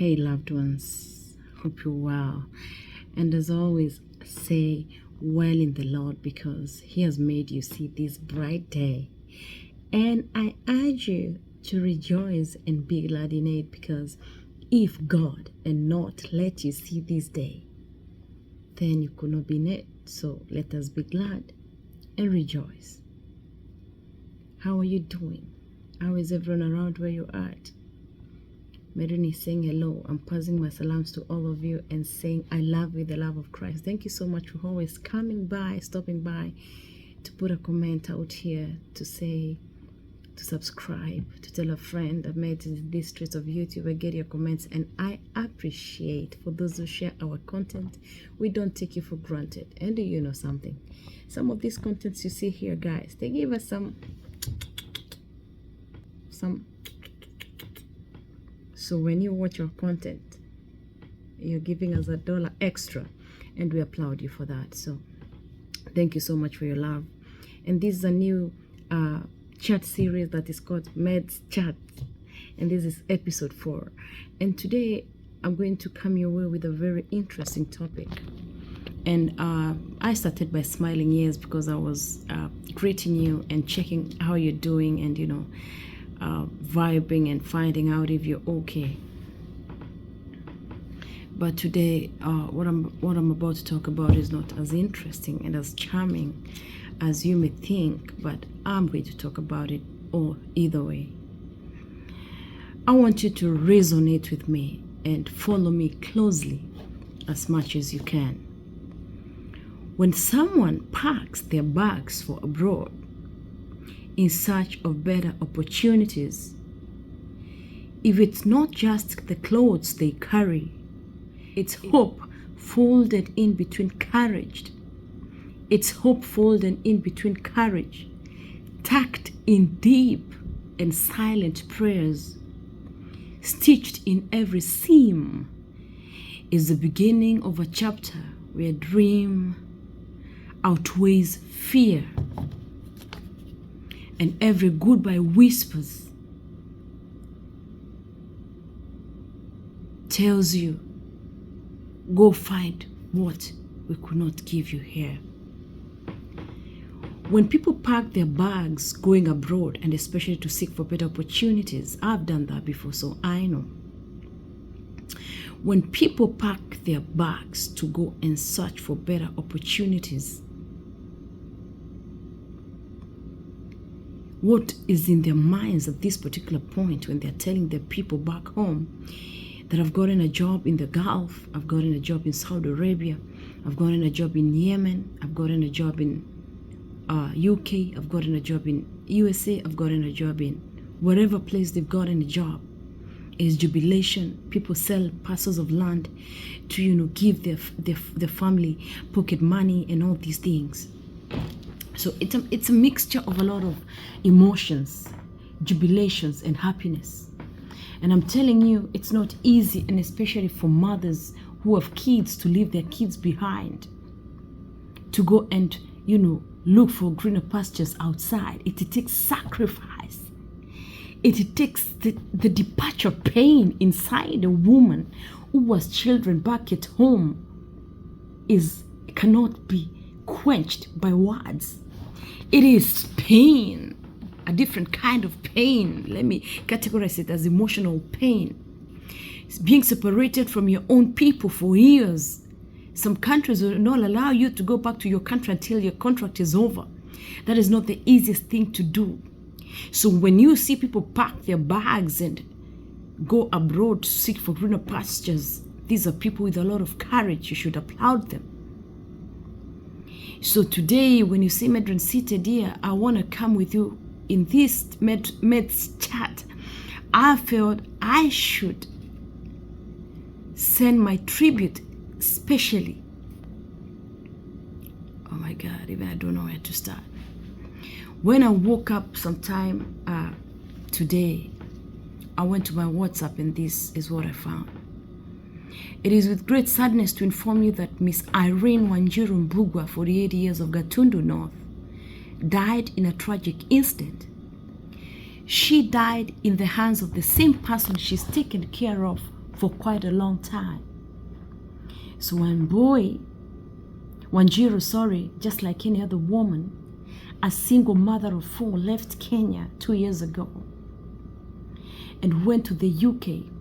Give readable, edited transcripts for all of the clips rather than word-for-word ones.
Hey, loved ones, hope you're well. And as always, say well in the Lord because He has made you see this bright day. And I urge you to rejoice and be glad in it because if God and not let you see this day, then you could not be in it. So let us be glad and rejoice. How are you doing? How is everyone around where you're at? Medrin is saying hello. I'm passing my salams to all of you and saying I love you, the love of Christ. Thank you so much for always coming by, stopping by, to put a comment out here, to say, to subscribe, to tell a friend. I've made it in these streets of YouTube. I get your comments and I appreciate for those who share our content. We don't take you for granted. And do you know something? Some of these contents you see here, guys, they give us some. So when you watch our content, you're giving us $1 extra and we applaud you for that. So thank you so much for your love. And this is a new chat series that is called Med's Chat. And this is episode 4. And today I'm going to come your way with a very interesting topic. And I started by smiling ears because I was greeting you and checking how you're doing and, you know, vibing and finding out if you're okay. But today, what I'm about to talk about is not as interesting and as charming as you may think, but I'm going to talk about it or either way. I want you to resonate with me and follow me closely as much as you can. When someone packs their bags for abroad in search of better opportunities, if it's not just the clothes they carry, it's hope folded in between courage. It's hope folded in between courage, tucked in deep and silent prayers, stitched in every seam, is the beginning of a chapter where dream outweighs fear. And every goodbye whispers tells you, go find what we could not give you here. When people pack their bags going abroad, and especially to seek for better opportunities, I've done that before, so I know. When people pack their bags to go and search for better opportunities, what is in their minds at this particular point when they're telling their people back home that I've gotten a job in the Gulf, I've gotten a job in Saudi Arabia, I've gotten a job in Yemen, I've gotten a job in UK, I've gotten a job in USA, I've gotten a job in wherever place they've gotten a job. Is jubilation. People sell parcels of land to, you know, give their family pocket money and all these things. So it's a mixture of a lot of emotions, jubilations, and happiness. And I'm telling you, it's not easy, and especially for mothers who have kids, to leave their kids behind, to go and, you know, look for greener pastures outside. It takes sacrifice. It takes the departure pain inside a woman who has children back at home cannot be quenched by words. It is pain, a different kind of pain. Let me categorize it as emotional pain. It's being separated from your own people for years. Some countries will not allow you to go back to your country until your contract is over. That is not the easiest thing to do. So when you see people pack their bags and go abroad to seek for greener pastures, these are people with a lot of courage. You should applaud them. So today, when you see Medrin seated here, I want to come with you in this Med's chat. I felt I should send my tribute, especially. Oh my God, even I don't know where to start. When I woke up sometime today, I went to my WhatsApp and this is what I found. It is with great sadness to inform you that Miss Irene Mbugua, 48 years of Gatundu North, died in a tragic incident. She died in the hands of the same person she's taken care of for quite a long time. So when Wanjiru, just like any other woman, a single mother of 4, left Kenya 2 years ago and went to the UK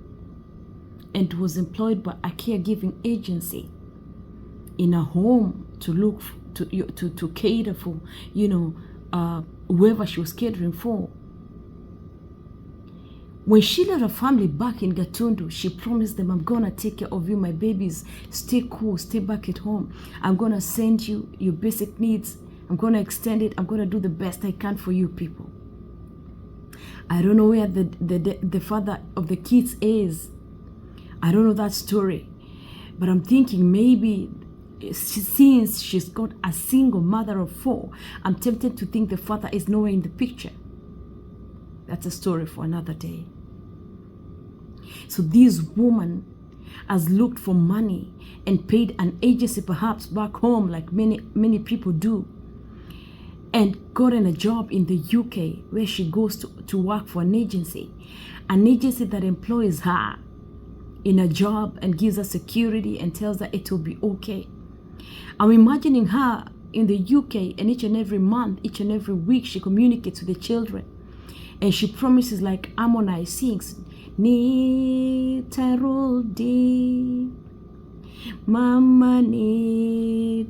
and was employed by a caregiving agency in a home to look to cater for, whoever she was catering for. When she left her family back in Gatundu, she promised them, I'm gonna take care of you, my babies. Stay cool, stay back at home. I'm gonna send you your basic needs. I'm gonna extend it. I'm gonna do the best I can for you people. I don't know where the father of the kids is. I don't know that story. But I'm thinking maybe since she's got a single mother of 4, I'm tempted to think the father is nowhere in the picture. That's a story for another day. So this woman has looked for money and paid an agency perhaps back home like many people do, and gotten a job in the UK where she goes to work for an agency that employs her in a job and gives her security and tells her it will be okay. I'm imagining her in the UK, and each and every month, each and every week, she communicates with the children. And she promises, like Harmonize sings, nitarudi, mama nitarudi,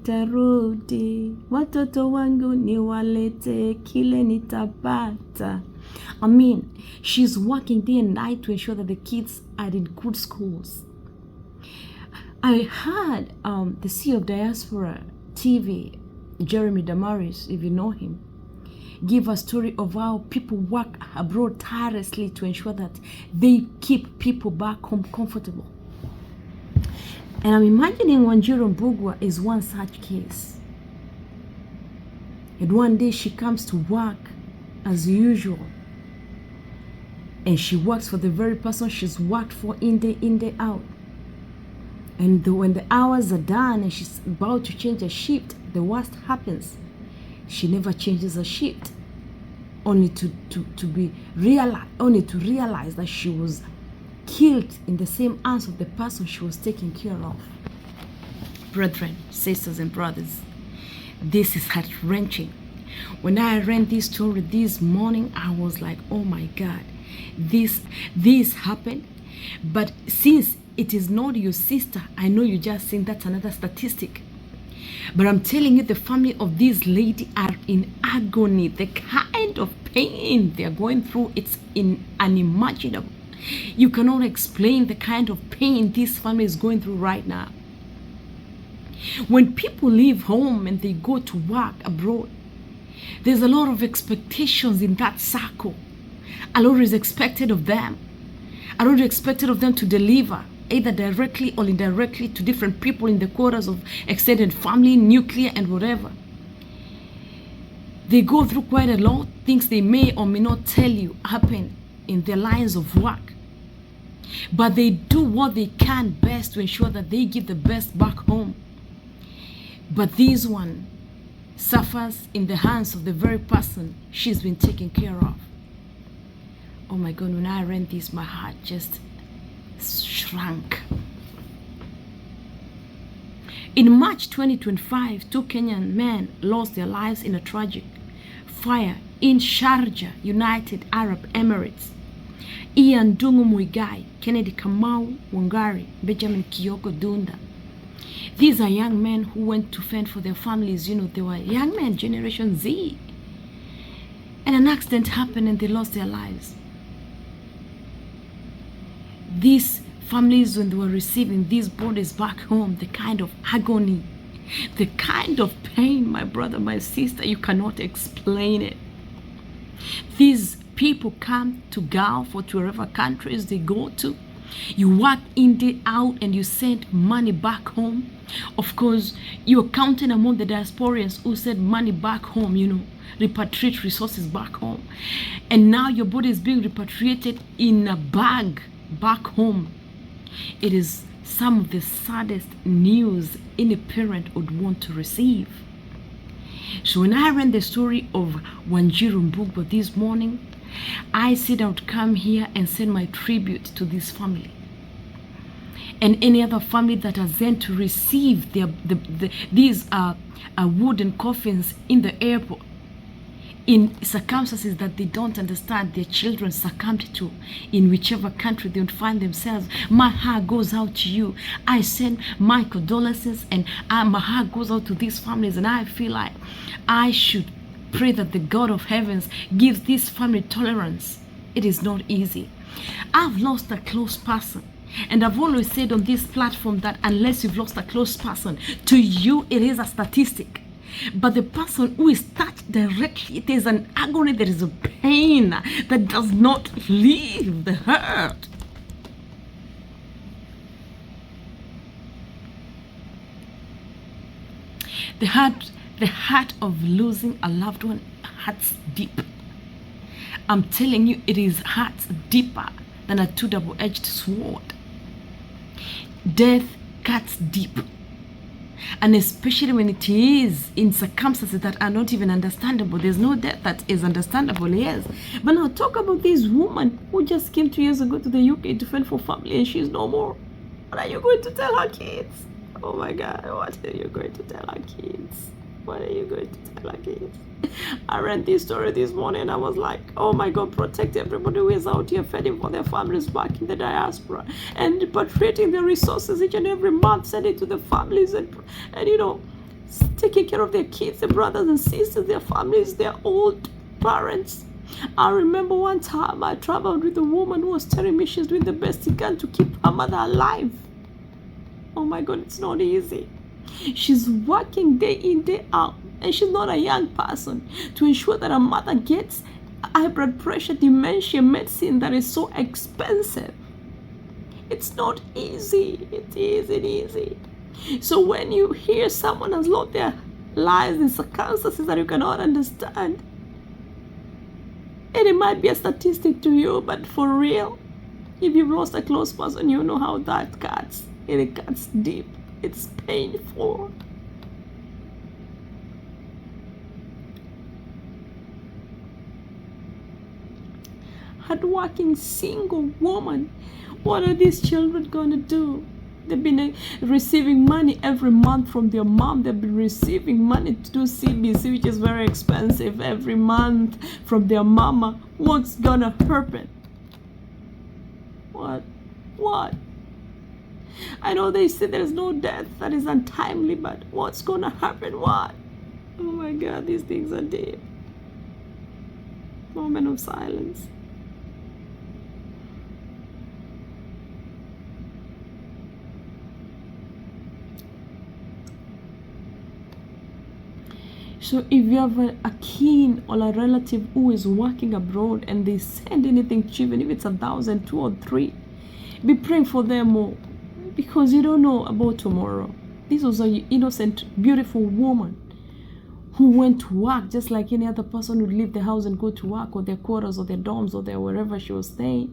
watoto wangu niwalete kile nitapata. I mean, she's working day and night to ensure that the kids are in good schools. I heard the CEO of Diaspora TV, Jeremy Damaris, if you know him, give a story of how people work abroad tirelessly to ensure that they keep people back home comfortable. And I'm imagining Wanjiru Mbugua is one such case. And one day she comes to work as usual, and she works for the very person she's worked for in day out. And when the hours are done and she's about to change a shift, the worst happens. She never changes a shift, only to realize that she was killed in the same arms of the person she was taking care of. Brethren, sisters and brothers, this is heart-wrenching. When I read this story this morning, I was like, oh my God, this happened. But since it is not your sister, I know you just think that's another statistic. But I'm telling you, the family of this lady are in agony. The kind of pain they're going through, it's unimaginable. You cannot explain the kind of pain this family is going through right now. When people leave home and they go to work abroad, there's a lot of expectations in that circle. A lot is expected of them. A lot is expected of them to deliver, either directly or indirectly, to different people in the quarters of extended family, nuclear, and whatever. They go through quite a lot. Things they may or may not tell you happen in their lines of work. But they do what they can best to ensure that they give the best back home. But this one suffers in the hands of the very person she's been taken care of. Oh my God, when I read this, my heart just shrunk. In March 2025, 2 Kenyan men lost their lives in a tragic fire in Sharjah, United Arab Emirates. Ian Dungu Muigai, Kennedy Kamau Wangari, Benjamin Kiyoko Dunda. These are young men who went to fend for their families. You know, they were young men, Generation Z. And an accident happened and they lost their lives. These families, when they were receiving these bodies back home, the kind of agony, the kind of pain, my brother, my sister, you cannot explain it. These people come to Gulf or to wherever countries they go to. You work in day out and you send money back home. Of course, you're counting among the diasporians who send money back home, you know, repatriate resources back home. And now your body is being repatriated in a bag back home. It is some of the saddest news any parent would want to receive. So when I read the story of Wanjiru Mbugua this morning, I said I would come here and send my tribute to this family. and any other family that has sent to receive these wooden coffins in the airport, in circumstances that they don't understand, their children succumbed to in whichever country they would find themselves. My heart goes out to you. I send my condolences, and my heart goes out to these families, and I feel like I should pray that the God of heavens gives this family tolerance. It is not easy. I've lost a close person, and I've always said on this platform that unless you've lost a close person, to you it is a statistic. But the person who is touched directly, it is an agony, there is a pain that does not leave the hurt. The heart of losing a loved one hurts deep. I'm telling you, it is hurts deeper than a two double-edged sword. Death cuts deep. And especially when it is in circumstances that are not even understandable. There's no death that is understandable, yes. But now talk about this woman who just came 2 years ago to the UK to fend for family, and she's no more. What are you going to tell her kids? Oh my God, what are you going to tell her kids? What are you going to tell her kids? I read this story this morning and I was like, oh my God, protect everybody who is out here fending for their families back in the diaspora and repatriating their resources each and every month, sending to the families and you know, taking care of their kids, their brothers and sisters, their families, their old parents. I remember one time I traveled with a woman who was telling me she's doing the best she can to keep her mother alive. Oh my God, it's not easy. She's working day in, day out, and she's not a young person, to ensure that her mother gets high blood pressure, dementia medicine that is so expensive. It's not easy. It isn't easy. So when you hear someone has lost their lives in circumstances that you cannot understand, and it might be a statistic to you, but for real, if you've lost a close person, you know how that cuts. It cuts deep. It's painful. Hardworking single woman. What are these children going to do? They've been receiving money every month from their mom. They've been receiving money to do CBC, which is very expensive, every month from their mama. What's gonna happen? What? I know they say there's no death that is untimely, but what's gonna happen? What? Oh my God, these things are deep. Moment of silence. So if you have a kin or a relative who is working abroad and they send anything cheap, even if it's 1,000, 2 or 3, be praying for them more, because you don't know about tomorrow. This was an innocent, beautiful woman who went to work just like any other person would leave the house and go to work, or their quarters or their dorms or their wherever she was staying.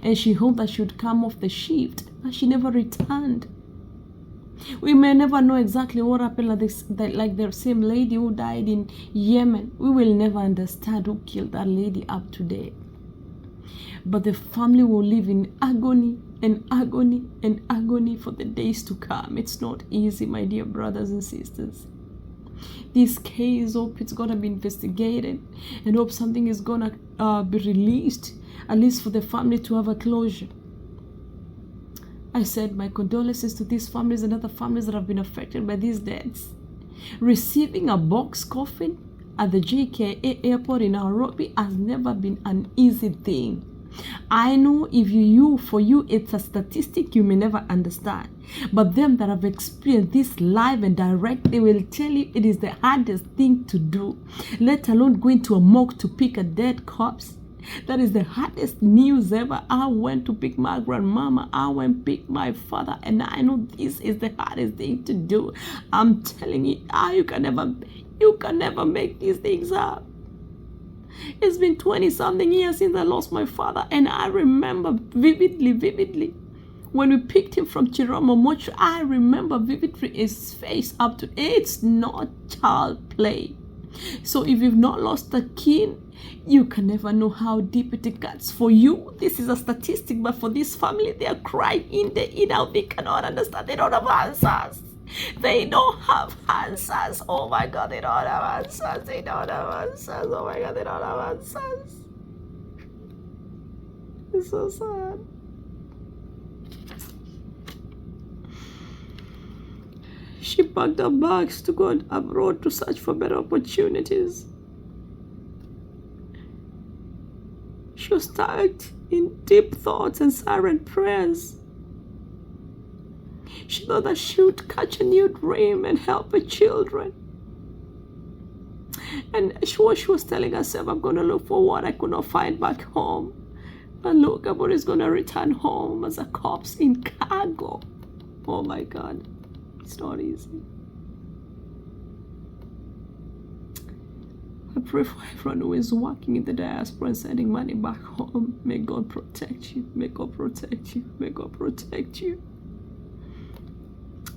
And she hoped that she would come off the shift, but she never returned. We may never know exactly what happened, like the same lady who died in Yemen. We will never understand who killed that lady up to date. But the family will live in agony and agony and agony for the days to come. It's not easy, my dear brothers and sisters. This case, hope it's gonna be investigated, and hope something is gonna be released, at least for the family to have a closure. I said my condolences to these families and other families that have been affected by these deaths. Receiving a box coffin at the JKA airport in Nairobi has never been an easy thing. I know for you it's a statistic you may never understand, but them that have experienced this live and direct, they will tell you it is the hardest thing to do, let alone going to a morgue to pick a dead corpse. That is the hardest news ever. I went to pick my grandmama, I went to pick my father, and I know this is the hardest thing to do. I'm telling you, you can never make these things up. It's been 20-something years since I lost my father, and I remember vividly when we picked him from Chiroma Mocho. I remember vividly his face up to, it's not child play. So if you've not lost a kin, you can never know how deep it gets for you. This is a statistic, but for this family, they are crying in the out. They cannot understand. They don't have answers. They don't have answers. Oh my God, they don't have answers. They don't have answers. Oh my God, they don't have answers. It's so sad. She packed her bags to go abroad to search for better opportunities. She was stuck in deep thoughts and silent prayers. She thought that she would catch a new dream and help her children. And she was telling herself, I'm going to look for what I could not find back home. But look, everybody's going to return home as a corpse in cargo. Oh my God. It's not easy. I pray for everyone who is working in the diaspora and sending money back home. May God protect you. May God protect you. May God protect you.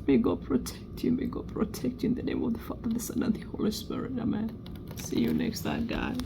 May God protect you. May God protect you in the name of the Father, the Son, and the Holy Spirit. Amen. See you next time, guys.